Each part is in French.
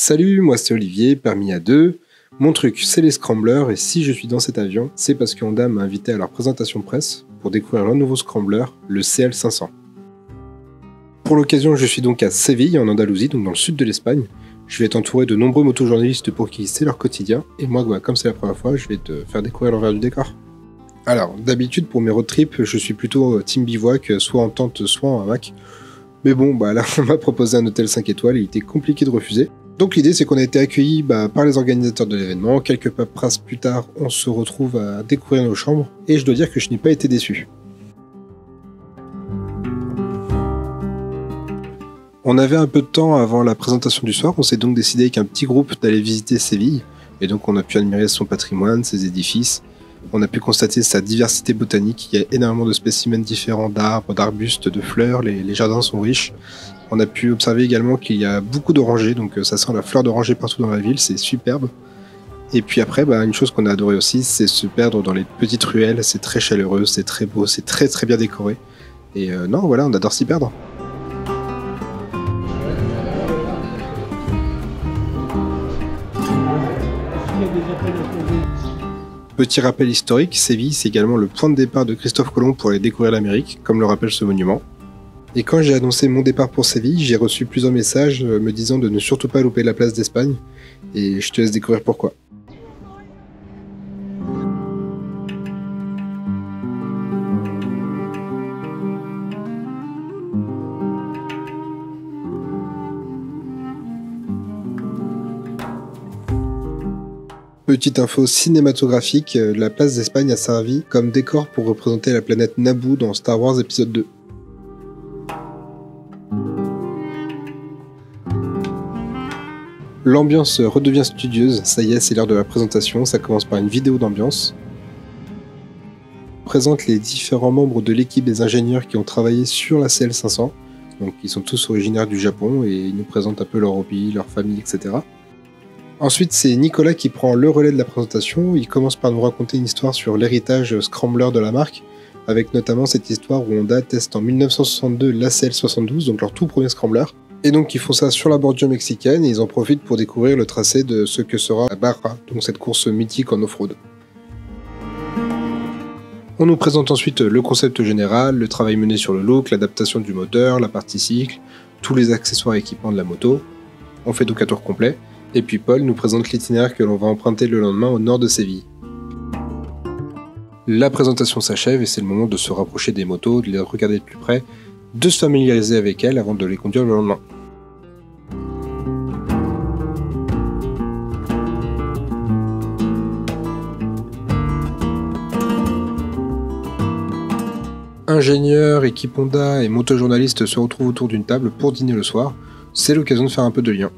Salut, moi c'est Olivier, permis A2. Mon truc, c'est les scramblers, et si je suis dans cet avion, c'est parce que Honda m'a invité à leur présentation presse pour découvrir leur nouveau scrambler, le CL500. Pour l'occasion, je suis donc à Séville, en Andalousie, donc dans le sud de l'Espagne. Je vais être entouré de nombreux motojournalistes pour qui c'est leur quotidien, et moi, comme c'est la première fois, je vais te faire découvrir l'envers du décor. Alors, d'habitude, pour mes road trips, je suis plutôt team bivouac, soit en tente, soit en hamac. Mais bon, là, on m'a proposé un hôtel 5 étoiles et il était compliqué de refuser. Donc l'idée, c'est qu'on a été accueillis par les organisateurs de l'événement. Quelques paperasses plus tard, on se retrouve à découvrir nos chambres, et je dois dire que je n'ai pas été déçu. On avait un peu de temps avant la présentation du soir, on s'est donc décidé avec un petit groupe d'aller visiter Séville, et donc on a pu admirer son patrimoine, ses édifices. On a pu constater sa diversité botanique, il y a énormément de spécimens différents d'arbres, d'arbustes, de fleurs, les jardins sont riches. On a pu observer également qu'il y a beaucoup d'orangers, donc ça sent la fleur d'oranger partout dans la ville, c'est superbe. Et puis après, une chose qu'on a adoré aussi, c'est se perdre dans les petites ruelles, c'est très chaleureux, c'est très beau, c'est très très bien décoré. Et on adore s'y perdre. Petit rappel historique, Séville, c'est également le point de départ de Christophe Colomb pour aller découvrir l'Amérique, comme le rappelle ce monument. Et quand j'ai annoncé mon départ pour Séville, j'ai reçu plusieurs messages me disant de ne surtout pas louper la place d'Espagne, et je te laisse découvrir pourquoi. Petite info cinématographique, la place d'Espagne a servi comme décor pour représenter la planète Naboo dans Star Wars épisode 2. L'ambiance redevient studieuse, ça y est, c'est l'heure de la présentation, ça commence par une vidéo d'ambiance. On présente les différents membres de l'équipe des ingénieurs qui ont travaillé sur la CL500, donc ils sont tous originaires du Japon et ils nous présentent un peu leur hobby, leur famille, etc. Ensuite, c'est Nicolas qui prend le relais de la présentation, il commence par nous raconter une histoire sur l'héritage scrambler de la marque, avec notamment cette histoire où Honda teste en 1962 la CL72, donc leur tout premier scrambler. Et donc ils font ça sur la bordure mexicaine et ils en profitent pour découvrir le tracé de ce que sera la Barra, donc cette course mythique en off-road. On nous présente ensuite le concept général, le travail mené sur le look, l'adaptation du moteur, la partie cycle, tous les accessoires et équipements de la moto. On fait donc un tour complet, et puis Paul nous présente l'itinéraire que l'on va emprunter le lendemain au nord de Séville. La présentation s'achève et c'est le moment de se rapprocher des motos, de les regarder de plus près, de se familiariser avec elles avant de les conduire le lendemain. Ingénieurs, équipe Honda et motojournalistes se retrouvent autour d'une table pour dîner le soir. C'est l'occasion de faire un peu de lien.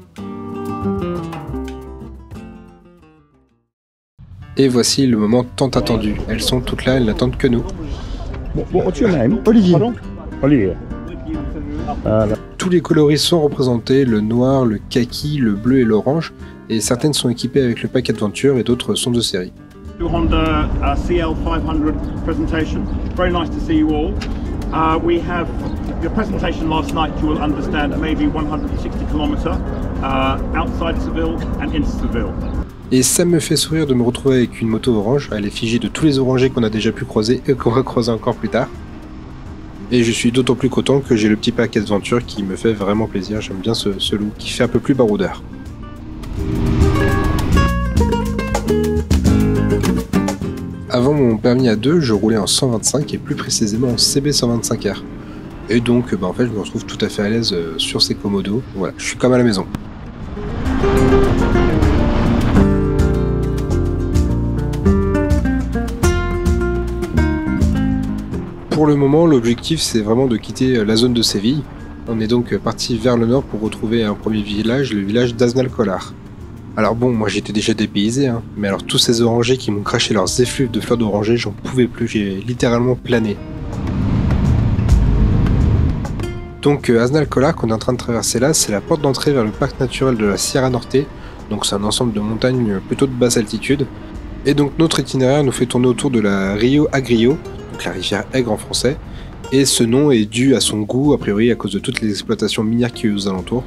Et voici le moment tant attendu. Elles sont toutes là, elles n'attendent que nous. What's your name? Olivier. Olivier. Tous les coloris sont représentés, le noir, le kaki, le bleu et l'orange, et certaines sont équipées avec le pack Adventure et d'autres sont de série. Honda CL500 presentation. Very nice to see you all. We have the presentation last night. You will understand maybe 160 km outside Seville and in Seville. Et ça me fait sourire de me retrouver avec une moto orange à l'effigie de tous les orangers qu'on a déjà pu croiser et qu'on va croiser encore plus tard. Et je suis d'autant plus content que j'ai le petit pack Adventure qui me fait vraiment plaisir, j'aime bien ce look qui fait un peu plus baroudeur. Avant mon permis A2, je roulais en 125 et plus précisément en CB125R. Et donc en fait je me retrouve tout à fait à l'aise sur ces commodos, voilà, je suis comme à la maison. Pour le moment, l'objectif c'est vraiment de quitter la zone de Séville. On est donc parti vers le nord pour retrouver un premier village, le village d'Aznalcóllar. Alors bon, moi j'étais déjà dépaysé, mais alors tous ces orangers qui m'ont craché leurs effluves de fleurs d'oranger, j'en pouvais plus, j'ai littéralement plané. Donc Aznalcóllar qu'on est en train de traverser là, c'est la porte d'entrée vers le parc naturel de la Sierra Norte, donc c'est un ensemble de montagnes plutôt de basse altitude. Et donc notre itinéraire nous fait tourner autour de la Rio Agrio, donc la rivière Aigre en français, et ce nom est dû à son goût, a priori à cause de toutes les exploitations minières qui y aux alentours.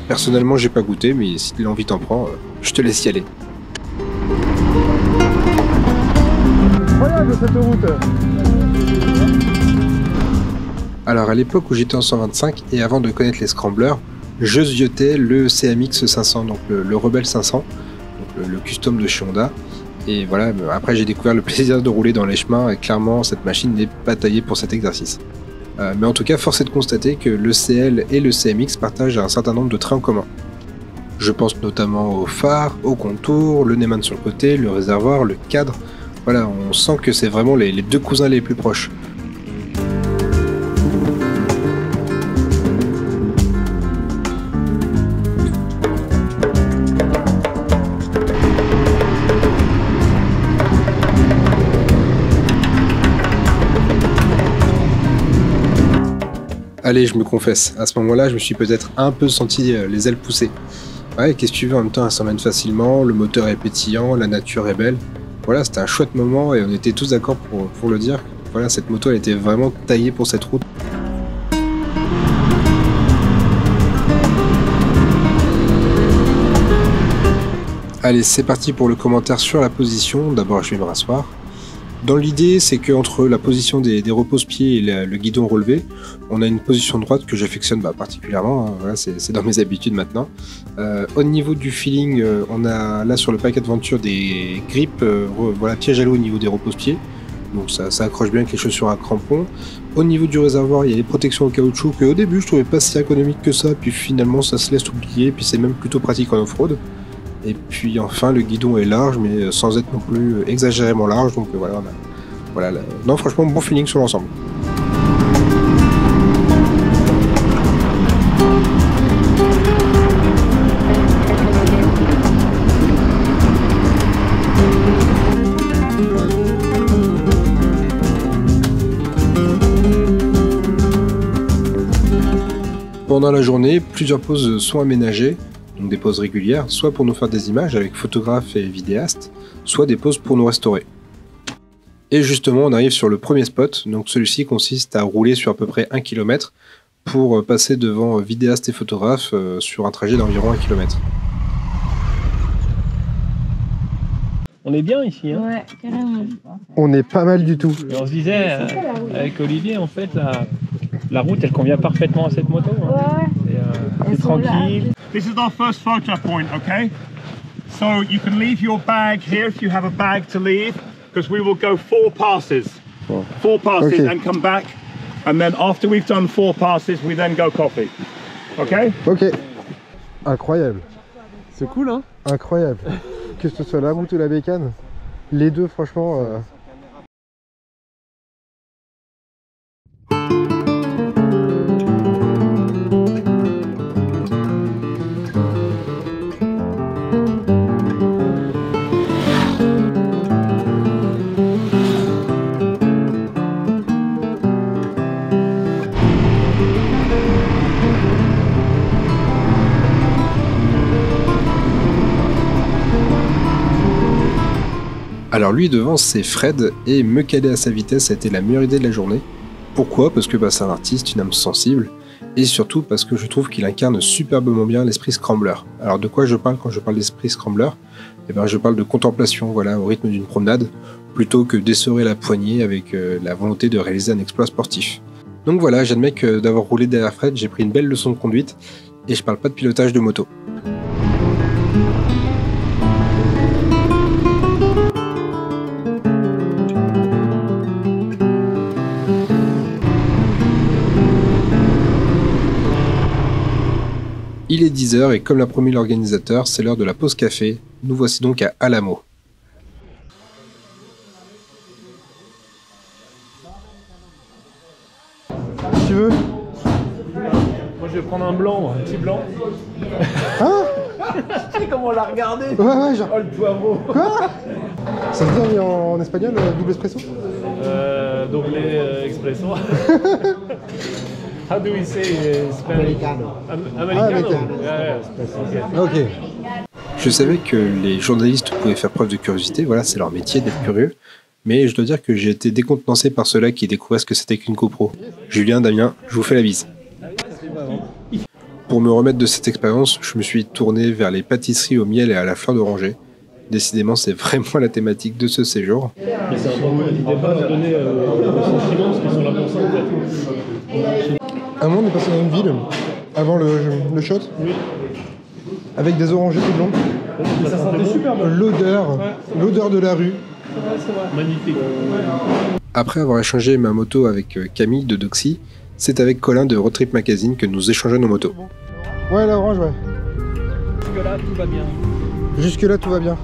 Personnellement, j'ai pas goûté, mais si l'envie t'en prend, je te laisse y aller. Incroyable cette route. Alors à l'époque où j'étais en 125 et avant de connaître les scramblers, je ziotais le CMX 500, donc le Rebel 500, donc le custom de chez Honda. Et voilà, après j'ai découvert le plaisir de rouler dans les chemins et clairement cette machine n'est pas taillée pour cet exercice. Mais en tout cas, force est de constater que le CL et le CMX partagent un certain nombre de traits en commun. Je pense notamment au phare, au contour, le Neyman sur le côté, le réservoir, le cadre. Voilà, on sent que c'est vraiment les deux cousins les plus proches. Allez, je me confesse, à ce moment-là, je me suis peut-être un peu senti les ailes poussées. Ouais, qu'est-ce que tu veux, en même temps, elle s'emmène facilement, le moteur est pétillant, la nature est belle. Voilà, c'était un chouette moment et on était tous d'accord pour le dire. Voilà, cette moto, elle était vraiment taillée pour cette route. Allez, c'est parti pour le commentaire sur la position. D'abord, je vais me rasseoir. Dans l'idée, c'est qu'entre la position des repose-pieds et le guidon relevé, on a une position droite que j'affectionne particulièrement, hein, voilà, c'est dans mes habitudes maintenant. Au niveau du feeling, on a là sur le paquet de Venture des grips, voilà, piège à l'eau au niveau des repose-pieds, donc ça accroche bien avec les chaussures à crampons. Au niveau du réservoir, il y a les protections en caoutchouc que au début je trouvais pas si économique que ça, puis finalement ça se laisse oublier, puis c'est même plutôt pratique en off-road. Et puis enfin le guidon est large mais sans être non plus exagérément large, donc voilà, non franchement bon feeling sur l'ensemble. Pendant la journée, plusieurs pauses sont aménagées, donc des pauses régulières, soit pour nous faire des images avec photographes et vidéastes, soit des pauses pour nous restaurer. Et justement, on arrive sur le premier spot, donc celui-ci consiste à rouler sur à peu près 1 km pour passer devant vidéastes et photographes sur un trajet d'environ 1 km. On est bien ici, hein. Ouais, carrément. On est pas mal du tout. Et on se disait avec Olivier, en fait, la route, elle convient parfaitement à cette moto. Hein. C'est tranquille. This is our first photo point, okay? So you can leave your bag here if you have a bag to leave, because we will go 4 passes. 4 passes Okay. and come back. And then after we've done 4 passes, we then go coffee. Okay? Ok. Incroyable. C'est cool, hein. Incroyable. Que ce soit la route ou la bécane, les deux franchement... Alors lui devant c'est Fred et me caler à sa vitesse a été la meilleure idée de la journée. Pourquoi? Parce que c'est un artiste, une âme sensible, et surtout parce que je trouve qu'il incarne superbement bien l'esprit scrambler. Alors de quoi je parle quand je parle d'esprit scrambler? Eh ben je parle de contemplation, voilà, au rythme d'une promenade, plutôt que d'essorer la poignée avec la volonté de réaliser un exploit sportif. Donc voilà, j'admets que d'avoir roulé derrière Fred, j'ai pris une belle leçon de conduite, et je parle pas de pilotage de moto. Il est 10h et comme l'a promis l'organisateur, c'est l'heure de la pause café. Nous voici donc à Alamo. Si tu veux. Moi, je vais prendre un blanc, un petit blanc. Hein? Tu sais comment on l'a regardé? Ouais, genre... Oh, le poivreau. Quoi? Ça se dit en espagnol, double espresso? Double expresso. How do we say Spanish? Americano. Americano. Yeah, okay. Ok. Je savais que les journalistes pouvaient faire preuve de curiosité, voilà, c'est leur métier d'être curieux. Mais je dois dire que j'ai été décontenancé par ceux-là qui découvraient ce que c'était qu'une GoPro. Julien, Damien, je vous fais la bise. Pour me remettre de cette expérience, je me suis tourné vers les pâtisseries au miel et à la fleur d'oranger. Décidément, c'est vraiment la thématique de ce séjour. Mais c'est important, n'hésitez pas à leur donner aux sentiments, parce qu'ils sont là pour ça en fait. À un moment, on est passé dans une ville, avant le shot, Oui. avec des orangers tout le long. Ça sentait super bon. L'odeur de la rue. Magnifique. Après avoir échangé ma moto avec Camille de Doxy, c'est avec Colin de Road Trip Magazine que nous échangeons nos motos. Ouais, la orange, ouais. Jusque-là, tout va bien. Jusque-là, tout va bien.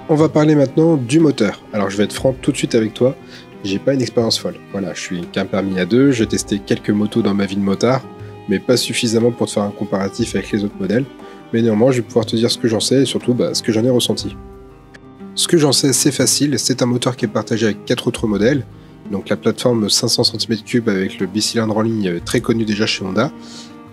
On va parler maintenant du moteur. Alors je vais être franc tout de suite avec toi, j'ai pas une expérience folle. Voilà, je suis qu'un permis A2, j'ai testé quelques motos dans ma vie de motard, mais pas suffisamment pour te faire un comparatif avec les autres modèles. Mais néanmoins, je vais pouvoir te dire ce que j'en sais et surtout ce que j'en ai ressenti. Ce que j'en sais, c'est facile, c'est un moteur qui est partagé avec 4 autres modèles. Donc la plateforme 500 cm3 avec le bicylindre en ligne très connu déjà chez Honda.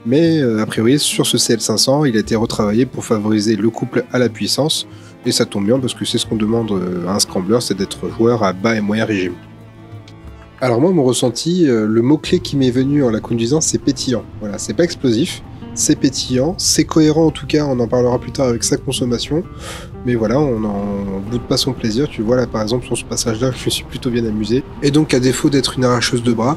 Mais a priori, sur ce CL500, il a été retravaillé pour favoriser le couple à la puissance. Et ça tombe bien parce que c'est ce qu'on demande à un scrambler, c'est d'être joueur à bas et moyen régime. Alors moi, mon ressenti, le mot-clé qui m'est venu en la conduisant, c'est pétillant. Voilà, c'est pas explosif, c'est pétillant, c'est cohérent en tout cas, on en parlera plus tard avec sa consommation. Mais voilà, on n'en boude pas son plaisir. Tu vois là par exemple sur ce passage-là, je me suis plutôt bien amusé. Et donc à défaut d'être une arracheuse de bras,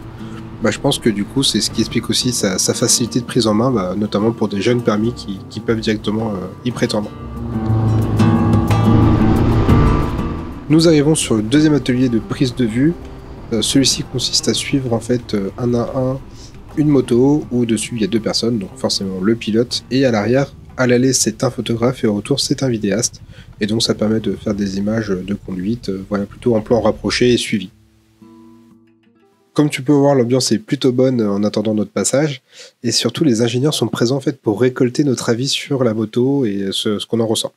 je pense que du coup c'est ce qui explique aussi sa facilité de prise en main, notamment pour des jeunes permis qui peuvent directement y prétendre. Nous arrivons sur le deuxième atelier de prise de vue. Celui-ci consiste à suivre en fait un à un une moto où dessus il y a 2 personnes, donc forcément le pilote, et à l'arrière, à l'aller c'est un photographe et au retour c'est un vidéaste. Et donc ça permet de faire des images de conduite, voilà, plutôt en plan rapproché et suivi. Comme tu peux voir, l'ambiance est plutôt bonne en attendant notre passage, et surtout les ingénieurs sont présents en fait pour récolter notre avis sur la moto et ce qu'on en ressent.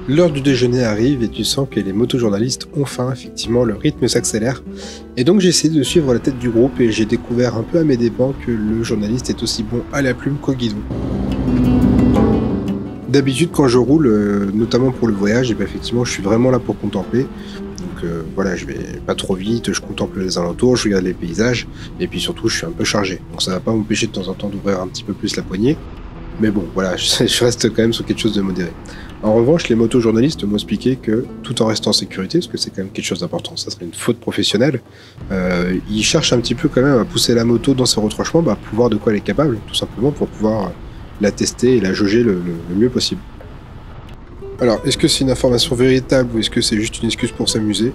L'heure du déjeuner arrive et tu sens que les motojournalistes ont faim, effectivement le rythme s'accélère. Et donc j'ai essayé de suivre la tête du groupe et j'ai découvert un peu à mes dépens que le journaliste est aussi bon à la plume qu'au guidon. D'habitude quand je roule, notamment pour le voyage, et effectivement je suis vraiment là pour contempler. Donc voilà, je vais pas trop vite, je contemple les alentours, je regarde les paysages, et puis surtout je suis un peu chargé. Donc ça va pas m'empêcher de temps en temps d'ouvrir un petit peu plus la poignée. Mais bon, voilà, je reste quand même sur quelque chose de modéré. En revanche, les motojournalistes m'ont expliqué que, tout en restant en sécurité, parce que c'est quand même quelque chose d'important, ça serait une faute professionnelle, ils cherchent un petit peu quand même à pousser la moto dans ses retranchements, pour voir de quoi elle est capable, tout simplement pour pouvoir la tester et la jauger le mieux possible. Alors, est-ce que c'est une information véritable ou est-ce que c'est juste une excuse pour s'amuser?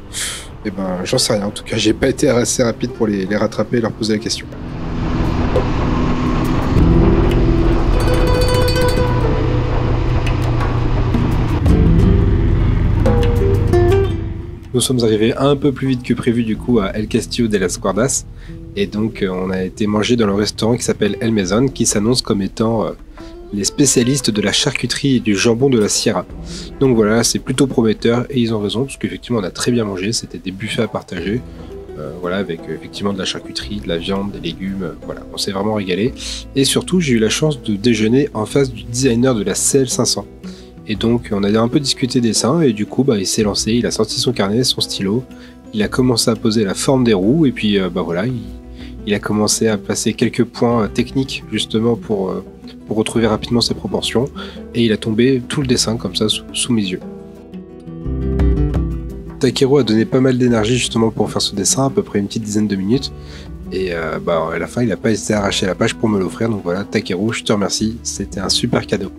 Eh ben, j'en sais rien. En tout cas, j'ai pas été assez rapide pour les rattraper et leur poser la question. Nous sommes arrivés un peu plus vite que prévu du coup à El Castillo de las Guardas et donc on a été manger dans le restaurant qui s'appelle El Mesón qui s'annonce comme étant les spécialistes de la charcuterie et du jambon de la Sierra. Donc voilà, c'est plutôt prometteur et ils ont raison parce qu'effectivement on a très bien mangé, c'était des buffets à partager, voilà, avec effectivement de la charcuterie, de la viande, des légumes, voilà, on s'est vraiment régalé et surtout j'ai eu la chance de déjeuner en face du designer de la CL500. Et donc on a un peu discuté dessin et du coup il s'est lancé, il a sorti son carnet, son stylo, il a commencé à poser la forme des roues et puis voilà, il a commencé à placer quelques points techniques justement pour retrouver rapidement ses proportions et il a tombé tout le dessin comme ça sous mes yeux. Takeru a donné pas mal d'énergie justement pour faire ce dessin, à peu près une petite dizaine de minutes. Et à la fin, il n'a pas hésité à arracher la page pour me l'offrir. Donc voilà, Takeru, je te remercie. C'était un super cadeau.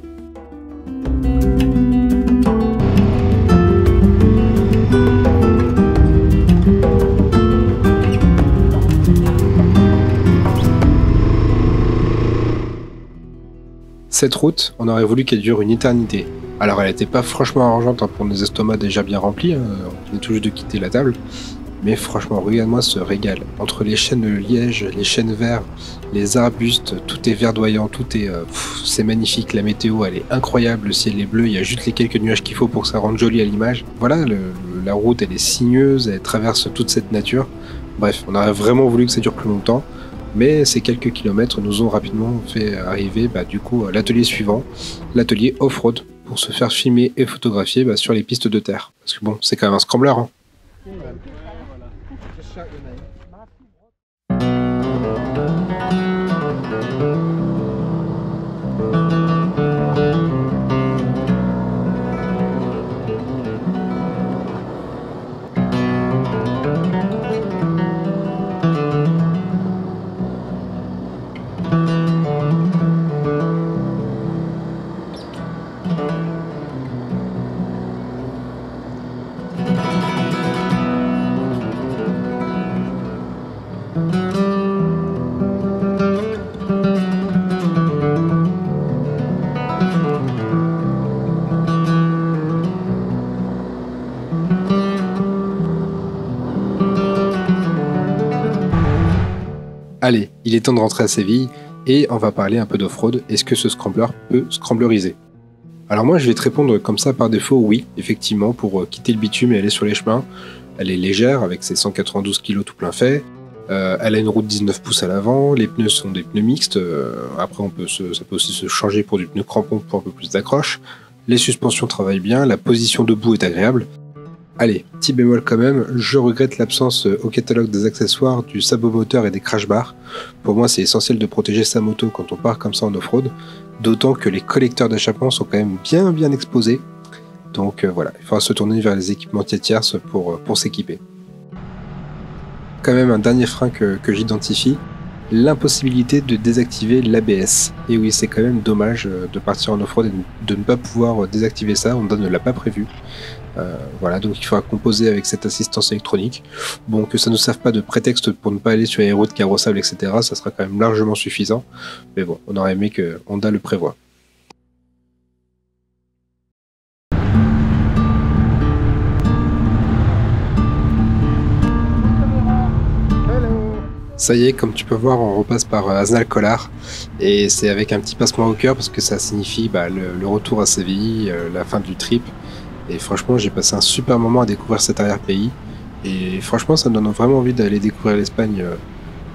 Cette route, on aurait voulu qu'elle dure une éternité. Alors elle n'était pas franchement arrangeante pour nos estomacs déjà bien remplis, on venait tout juste de quitter la table. Mais franchement, regarde-moi ce régal. Entre les chênes de liège, les chênes verts, les arbustes, tout est verdoyant, tout est... c'est magnifique, la météo elle est incroyable, le ciel est bleu, il y a juste les quelques nuages qu'il faut pour que ça rende joli à l'image. Voilà, la route elle est sinueuse, elle traverse toute cette nature. Bref, on aurait vraiment voulu que ça dure plus longtemps. Mais ces quelques kilomètres nous ont rapidement fait arriver du coup à l'atelier suivant, l'atelier off-road, pour se faire filmer et photographier sur les pistes de terre. Parce que bon, c'est quand même un scrambler. Hein. Allez, il est temps de rentrer à Séville et on va parler un peu d'off-road. Est-ce que ce scrambler peut scrambleriser? Alors moi je vais te répondre comme ça par défaut, oui, effectivement, pour quitter le bitume et aller sur les chemins. Elle est légère avec ses 192 kg tout plein fait. Elle a une roue de 19 pouces à l'avant, les pneus sont des pneus mixtes. Après ça peut aussi se changer pour du pneu crampon pour un peu plus d'accroche. Les suspensions travaillent bien, la position debout est agréable. Allez, petit bémol quand même, je regrette l'absence au catalogue des accessoires du sabot moteur et des crash bars. Pour moi, c'est essentiel de protéger sa moto quand on part comme ça en off-road, d'autant que les collecteurs d'échappement sont quand même bien exposés. Donc voilà, il faudra se tourner vers les équipementiers tierces pour s'équiper. Quand même un dernier frein que j'identifie, l'impossibilité de désactiver l'ABS. Et oui, c'est quand même dommage de partir en off-road et de ne pas pouvoir désactiver ça, Honda ne l'a pas prévu. Voilà, donc il faudra composer avec cette assistance électronique. Bon, que ça ne serve pas de prétexte pour ne pas aller sur les routes carrossables, etc., ça sera quand même largement suffisant. Mais bon, on aurait aimé que Honda le prévoie. Ça y est, comme tu peux voir, on repasse par Aznalcóllar et c'est avec un petit passement au cœur parce que ça signifie le retour à Séville, la fin du trip. Et franchement, j'ai passé un super moment à découvrir cet arrière-pays. Et franchement, ça me donne vraiment envie d'aller découvrir l'Espagne.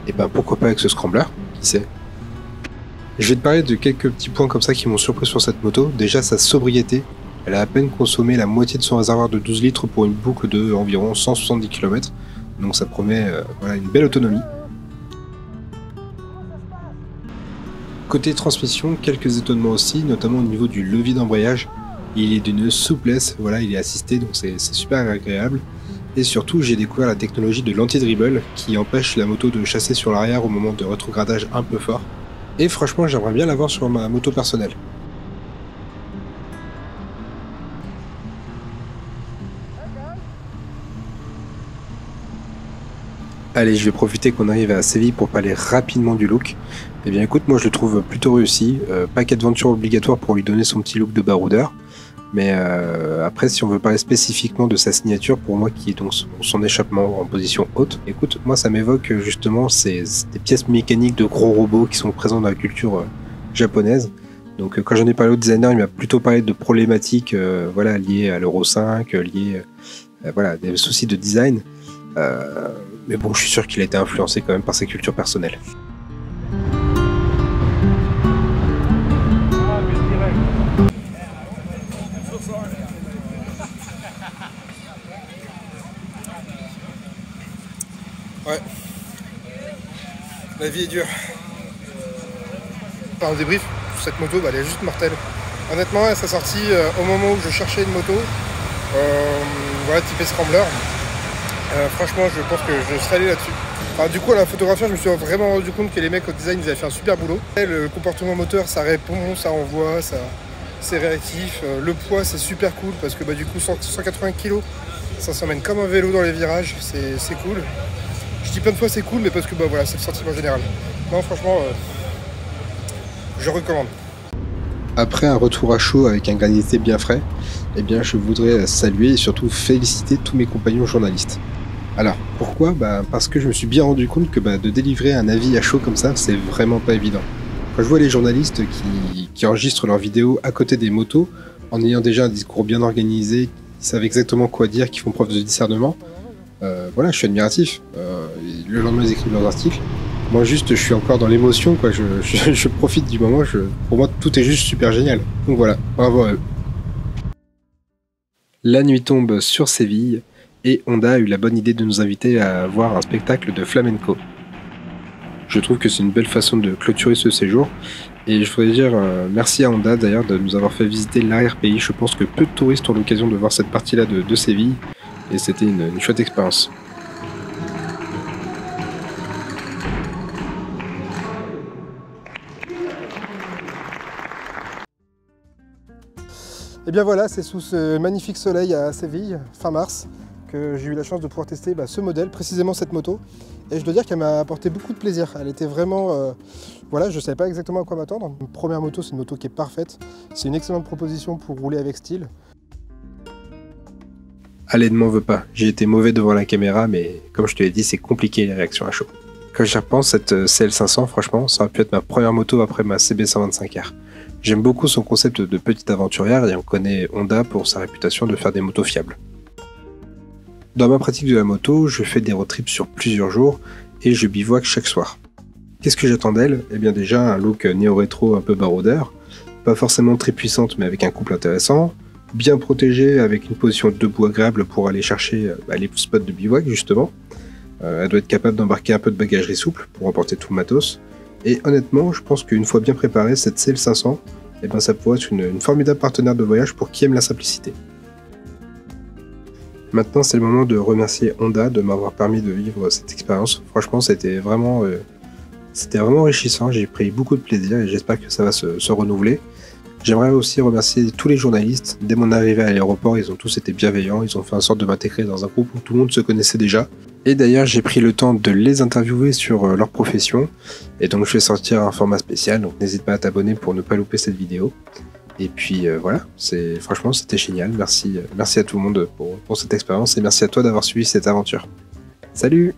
Et pourquoi pas avec ce scrambler, qui sait. Je vais te parler de quelques petits points comme ça qui m'ont surpris sur cette moto. Déjà, sa sobriété. Elle a à peine consommé la moitié de son réservoir de 12 litres pour une boucle de environ 170 km. Donc ça promet une belle autonomie. Côté transmission, quelques étonnements aussi, notamment au niveau du levier d'embrayage. Il est d'une souplesse, voilà, il est assisté, donc c'est super agréable. Et surtout, j'ai découvert la technologie de l'anti-dribble qui empêche la moto de chasser sur l'arrière au moment de rétrogradage un peu fort. Et franchement, j'aimerais bien l'avoir sur ma moto personnelle. Allez, je vais profiter qu'on arrive à Séville pour parler rapidement du look. Eh bien écoute, moi je le trouve plutôt réussi. Paquet de venture obligatoire pour lui donner son petit look de baroudeur. Mais après, si on veut parler spécifiquement de sa signature, pour moi qui est donc son échappement en position haute, écoute, moi ça m'évoque justement des pièces mécaniques de gros robots qui sont présents dans la culture japonaise. Donc quand j'en ai parlé au designer, il m'a plutôt parlé de problématiques liées à l'Euro 5, liées des soucis de design. Mais bon, je suis sûr qu'il a été influencé quand même par sa culture personnelle. La vie est dure. Par un débrief, cette moto, elle est juste mortelle. Honnêtement, elle s'est sortie au moment où je cherchais une moto. Voilà, typée Scrambler. Franchement, je pense que je serais allé là-dessus. Enfin, du coup, à la photographie, je me suis vraiment rendu compte que les mecs au design, ils avaient fait un super boulot. Le comportement moteur, ça répond, ça envoie, c'est réactif. Le poids, c'est super cool parce que du coup, 180 kg, ça s'emmène comme un vélo dans les virages, c'est cool. Je dis plein de fois c'est cool, mais parce que voilà, c'est le sentiment général. Non, franchement, je recommande. Après un retour à chaud avec un granité bien frais, eh bien je voudrais saluer et surtout féliciter tous mes compagnons journalistes. Alors, pourquoi ? Parce que je me suis bien rendu compte que de délivrer un avis à chaud comme ça, c'est vraiment pas évident. Quand je vois les journalistes qui enregistrent leurs vidéos à côté des motos, en ayant déjà un discours bien organisé, qui savent exactement quoi dire, qui font preuve de discernement, voilà, je suis admiratif. Le lendemain, ils écrivent leurs articles. Moi, juste, je suis encore dans l'émotion, quoi. Je profite du moment. Pour moi, tout est juste super génial. Donc voilà, bravo à eux. La nuit tombe sur Séville et Honda a eu la bonne idée de nous inviter à voir un spectacle de flamenco. Je trouve que c'est une belle façon de clôturer ce séjour. Et je voudrais dire merci à Honda d'ailleurs de nous avoir fait visiter l'arrière-pays. Je pense que peu de touristes ont l'occasion de voir cette partie-là de Séville. Et c'était une chouette expérience. Et bien voilà, c'est sous ce magnifique soleil à Séville, fin mars, que j'ai eu la chance de pouvoir tester ce modèle, précisément cette moto. Et je dois dire qu'elle m'a apporté beaucoup de plaisir. Elle était vraiment... voilà, je ne savais pas exactement à quoi m'attendre. Une première moto, c'est une moto qui est parfaite. C'est une excellente proposition pour rouler avec style. Allez, ne m'en veux pas, j'ai été mauvais devant la caméra, mais comme je te l'ai dit, c'est compliqué les réactions à chaud. Quand j'y repense, cette CL500, franchement, ça aurait pu être ma première moto après ma CB125R. J'aime beaucoup son concept de petite aventurière et on connaît Honda pour sa réputation de faire des motos fiables. Dans ma pratique de la moto, je fais des road trips sur plusieurs jours et je bivouac chaque soir. Qu'est-ce que j'attends d'elle ? Eh bien déjà un look néo-rétro un peu baroudeur, pas forcément très puissante mais avec un couple intéressant, bien protégée avec une position debout agréable pour aller chercher les spots de bivouac justement. Elle doit être capable d'embarquer un peu de bagagerie souple pour emporter tout le matos. Et honnêtement, je pense qu'une fois bien préparée, cette CL500, ça pourrait être une formidable partenaire de voyage pour qui aime la simplicité. Maintenant, c'est le moment de remercier Honda de m'avoir permis de vivre cette expérience. Franchement, c'était vraiment enrichissant, j'ai pris beaucoup de plaisir et j'espère que ça va se renouveler. J'aimerais aussi remercier tous les journalistes. Dès mon arrivée à l'aéroport, ils ont tous été bienveillants, ils ont fait en sorte de m'intégrer dans un groupe où tout le monde se connaissait déjà. Et d'ailleurs, j'ai pris le temps de les interviewer sur leur profession. Et donc, je vais sortir un format spécial, donc n'hésite pas à t'abonner pour ne pas louper cette vidéo. Et puis voilà, franchement, c'était génial. Merci à tout le monde pour cette expérience et merci à toi d'avoir suivi cette aventure. Salut!